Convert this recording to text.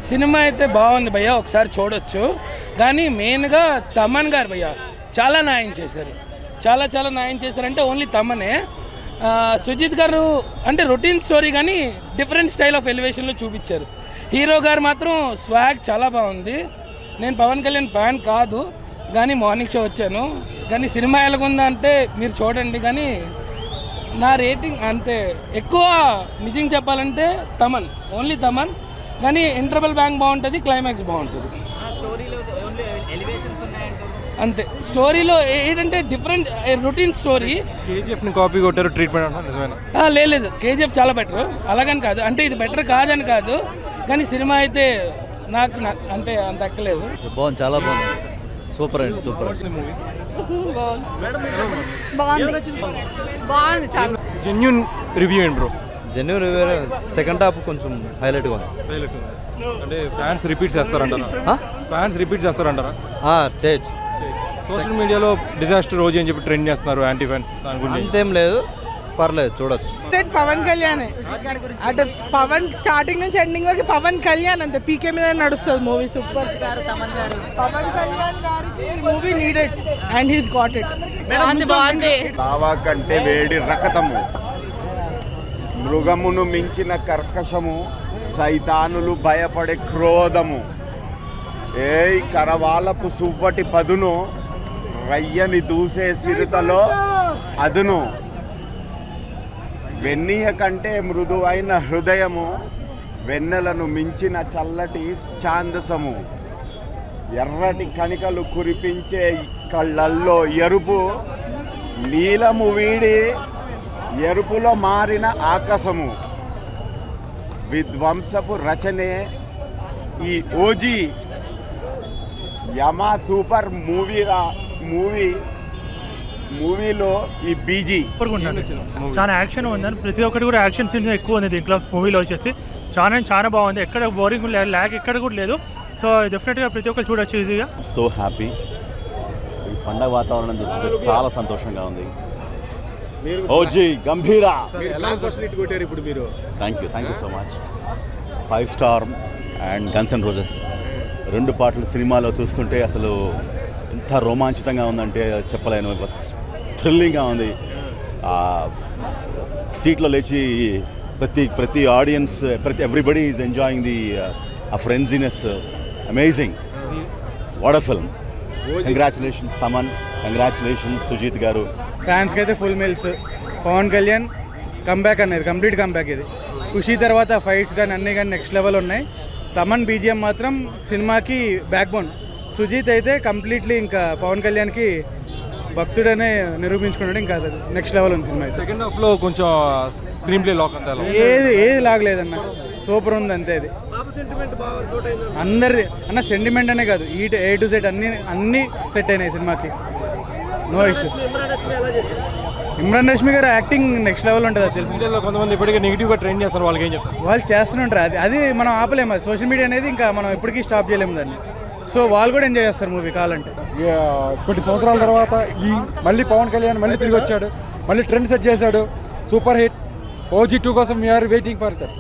Cinema అయితే బాగుంది భయ్య, ఒకసారి చూడొచ్చు. కానీ మెయిన్గా తమన్ గారు భయ్య చాలా న్యాయం చేశారు, చాలా చాలా న్యాయం చేశారంటే ఓన్లీ తమనే. సుజిత్ గారు అంటే రొటీన్ స్టోరీ కానీ డిఫరెంట్ స్టైల్ ఆఫ్ ఎలివేషన్లో చూపించారు. హీరో గారు మాత్రం స్వాగ్ చాలా బాగుంది. నేను పవన్ కళ్యాణ్ ఫ్యాన్ కాదు కానీ మార్నింగ్ షో వచ్చాను. కానీ సినిమా ఎలాగుందా అంటే మీరు చూడండి. కానీ నా రేటింగ్ అంతే. ఎక్కువ నిజంగా చెప్పాలంటే తమన్, ఓన్లీ తమన్. కానీ ఇంటర్వల్ బ్యాంక్ బాగుంటుంది, క్లైమాక్స్ బాగుంటుంది అంతే. స్టోరీలో ఏంటంటే డిఫరెంట్ రొటీన్ స్టోరీ. కేజీఎఫ్ని కాపీ కొట్టారు ట్రీట్మెంట్ లేదు, కేజీఎఫ్ చాలా బెటర్ అలాగని కాదు, అంటే ఇది బెటర్ కాదని కాదు. కానీ సినిమా అయితే నాకు అంతే అంత ఎక్కలేదు. బాగుంది, చాలా బాగుంది, సూపర్ అండి, సూపర్. బాగుంది చాలా. జెన్యూన్ రివ్యూ ఏంటి bro? Genuine review. Second half కొంచెం హైలైట్గా ఉంది. అంటే ఫ్యాన్స్ రిపీట్ చేస్తారంటారా? ఫ్యాన్స్ రిపీట్ చేస్తారంటారా? చేయొచ్చు. సోషల్ మీడియాలో డిజాస్టర్ రోజు అని చెప్పి ట్రెండ్ చేస్తున్నారు యాంటీ ఫ్యాన్స్, దాని గురించి అంతేం లేదు, పర్లేదు, చూడొచ్చు. పవన్ కళ్యాణ్ అంటే పవన్ స్టార్టింగ్ నుంచి ఎండింగ్ వరకు పవన్ కళ్యాణ్ అంతే పీకే మీద నడుస్తుంది మూవీ. సూపర్ పవన్ కళ్యాణ్ గారికి movie needed and he's got it. బాగుంది. దావా కంటే వేడి రకతము, మృగమును మించిన కర్కశము, సైతానులు భయపడే క్రోధము, ఏయ్ కరవాలపు సువ్వటి పదును, రయ్యని దూసే సిరుతలో అదును, వెన్నీయ కంటే మృదువైన హృదయము, వెన్నెలను మించిన చల్లటి ఛాందసము, ఎర్రటి కణికలు కురిపించే కళ్ళల్లో ఎరుపు, నీలము వీడి ఎరుపులో మారిన ఆకాశము, విధ్వంసపు రచనే ఈ ఓజీ యమా సూపర్ మూవీలో ఈ బీజీ చాలా యాక్షన్ ఉందని, ప్రతి ఒక్కటి కూడా యాక్షన్ సీన్స్ ఎక్కువ ఉంది దీంట్లో మూవీలో వచ్చేసి. చాలా బాగుంది, ఎక్కడ బోరింగ్ ల్యాగ్ ఎక్కడ కూడా లేదు. సో డెఫినెట్గా ప్రతి ఒక్కరు చూడొచ్చు ఈజీగా. సో హ్యాపీ, ఈ పండగ వాతావరణం చూస్తుంటే చాలా సంతోషంగా ఉంది. OG గంభీరా, thank you so much. 5 star and guns and roses రెండు పాటలు సినిమాలో చూస్తుంటే అసలు ఎంత రోమాంచితంగా ఉందంటే చెప్పలేను. బస్ థ్రిల్లింగ్గా ఉంది. సీట్లో లేచి ప్రతి audience, everybody is enjoying the ఆ ఫ్రెండ్జీనెస్. Amazing, what a film. Congratulations Thaman, congratulations Sujeeth garu. ఫ్యాన్స్కి అయితే full meals. Pawan Kalyan comeback అనేది కంప్లీట్ కంబ్యాక్. ఇది ఖుషి తర్వాత ఫైట్స్ కానీ అన్నీ కానీ నెక్స్ట్ లెవెల్ ఉన్నాయి. తమన్ బీజిఎం మాత్రం సినిమాకి బ్యాక్ బోన్. సుజిత్ అయితే కంప్లీట్లీ ఇంకా పవన్ కళ్యాణ్కి భక్తుడనే నిరూపించుకున్నాడు. ఇంకా నెక్స్ట్ లెవెల్ ఉంది సినిమా. సెకండ్ హాఫ్లో కొంచెం స్క్రీన్ ప్లే లాక్ అంతా ఏది లాగలేదన్న, సూపర్ ఉంది అంతే. అది అందరిది అన్న, సెంటిమెంట్ అనే కాదు, A to Z అన్నీ సెట్ అయినాయి సినిమాకి, నో ఇష్యూ. ఇమ్రాన్ రష్మి గారు యాక్టింగ్ నెక్స్ట్ లెవెల్ ఉంటుంది. అది తెలిసి కొంతమంది ఇప్పటికే నెగిటివ్గా ట్రెండ్ చేస్తారు, వాళ్ళకి ఏం చెప్తారు? వాళ్ళు చేస్తుంటారు. అది మనం ఆపలేము. అది సోషల్ మీడియా అనేది ఇంకా మనం ఎప్పటికీ స్టాప్ చేయలేము దాన్ని. సో వాళ్ళు కూడా ఎంజాయ్ చేస్తారు మూవీ కావాలంటే. కొన్ని సంవత్సరాల తర్వాత మళ్ళీ పవన్ కళ్యాణ్ మళ్ళీ తిరిగి వచ్చాడు, మళ్ళీ ట్రెండ్ సెట్ చేశాడు. Super hit. OG 2 కోసం వీఆర్ వెయిటింగ్ ఫర్ దట్.